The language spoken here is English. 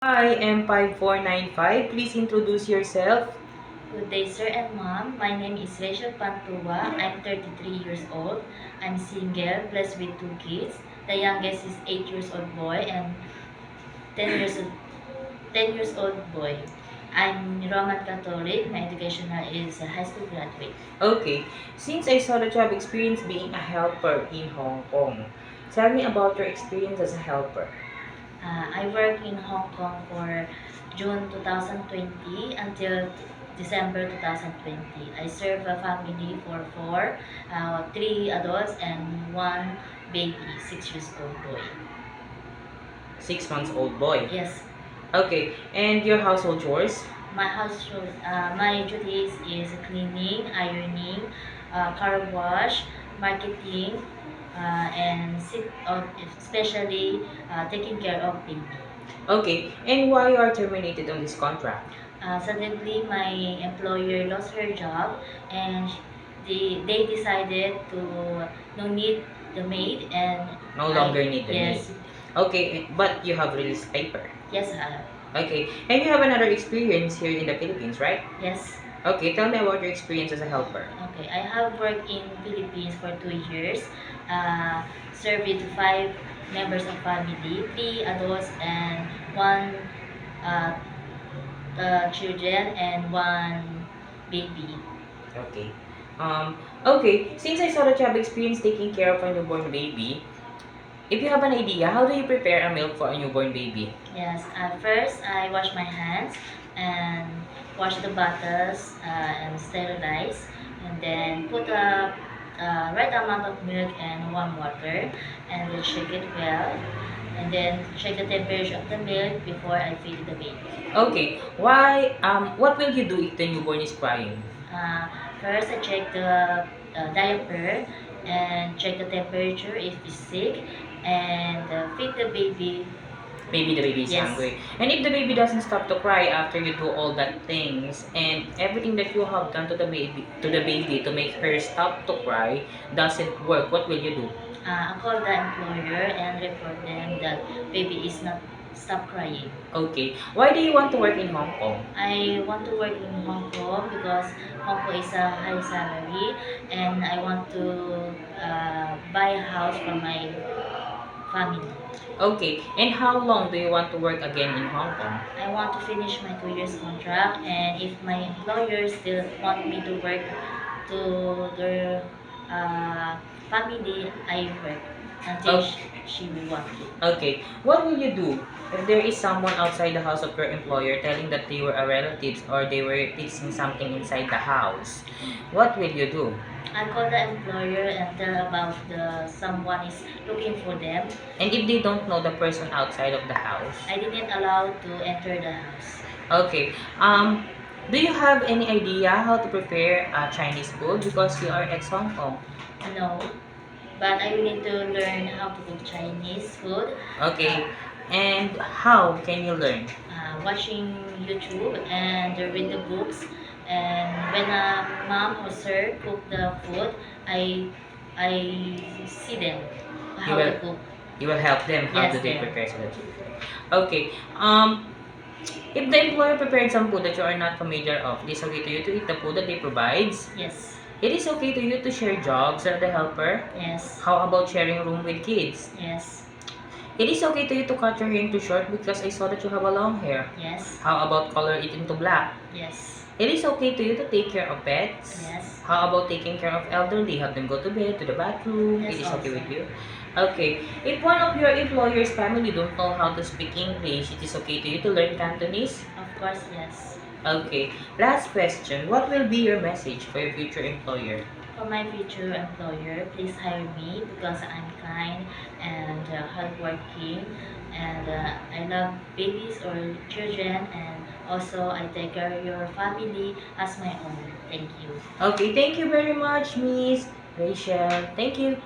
Hi, M5495. Please introduce yourself. Good day, sir and ma'am. My name is Rachel Pantua. I'm 33 years old. I'm single, blessed with two kids. The youngest is 8 years old boy and 10 years old, 10 years old boy. I'm Roman Catholic. My educational is a high school graduate. Okay, since I saw that you have experience being a helper in Hong Kong, tell me about your experience as a helper. I worked in Hong Kong for June 2020 until December 2020. I serve a family for four, three adults and one baby, 6 years old boy. 6 months old boy. Yes, Okay, and your household chores? my duties is cleaning, ironing, car wash, marketing, and especially taking care of baby. Okay, and why you are terminated on this contract? Suddenly, my employer lost her job, and they decided to no need the maid, and No longer need the maid. yes, Okay, but you have released paper. yes, I have. Okay, and you have another experience here in the Philippines, right? Yes. Okay, tell me about your experience as a helper. Okay, I have worked in Philippines for 2 years. Served with five members of family, three adults and one uh, children and one baby. Okay. Okay, since I saw that you have experience taking care of a newborn baby, if you have an idea, how do you prepare a milk for a newborn baby? Yes, first I wash my hands and wash the bottles and sterilize, and then put a right amount of milk and warm water, and then shake it well, and then check the temperature of the milk before I feed the baby. Okay, what will you do if the newborn is crying? Uh, First, I check the diaper and check the temperature if it's sick, and feed the baby. Maybe the baby is Yes. hungry. And if the baby doesn't stop to cry after you do all that things and everything that you have done to the baby to make her stop to cry doesn't work, what will you do? I call the employer and report them that baby is not stop crying. Okay, why do you want to work in Hong Kong? I want to work in Hong Kong because Hong Kong is a high salary, and I want to buy a house for my family. Okay, and how long do you want to work again in Hong Kong? I want to finish my 2 years contract, and if my employer still want me to work to their family, I work until Okay. she will want to. Okay, what will you do if there is someone outside the house of your employer telling that they were a relatives or they were fixing something inside the house? What will you do? I call the employer and tell about the someone is looking for them. And if they don't know the person outside of the house? I didn't allow to enter the house. Okay, do you have any idea how to prepare Chinese food because you are ex Hong Kong? No, but I will need to learn how to cook Chinese food. Okay, and how can you learn? Watching YouTube and read the books. And when a mom or sir cook the food, I see them You how to will cook. you will help them how Yes, do they them. prepare so that you okay. If the employer prepared some food that you are not familiar of, it is okay to you to eat the food that they provides. Yes, It is okay to you to share jobs as the helper. yes, How about sharing room with kids? yes, It is okay to you to cut your hair into short because I saw that you have a long hair. yes, How about color it into black? yes, It is okay to you to take care of pets. yes, How about taking care of elderly? Have them go to bed, to the bathroom. yes, It is okay also. with you. Okay. If one of your employer's family don't know how to speak English, it is okay to you to learn Cantonese? Of course, yes. Okay. Last question. What will be your message for your future employer? For my future employer, please hire me because I'm kind and hardworking, and I love babies or children, and also I take care of your family as my own. Thank you. Okay. Thank you very much, Miss Rachel. Thank you.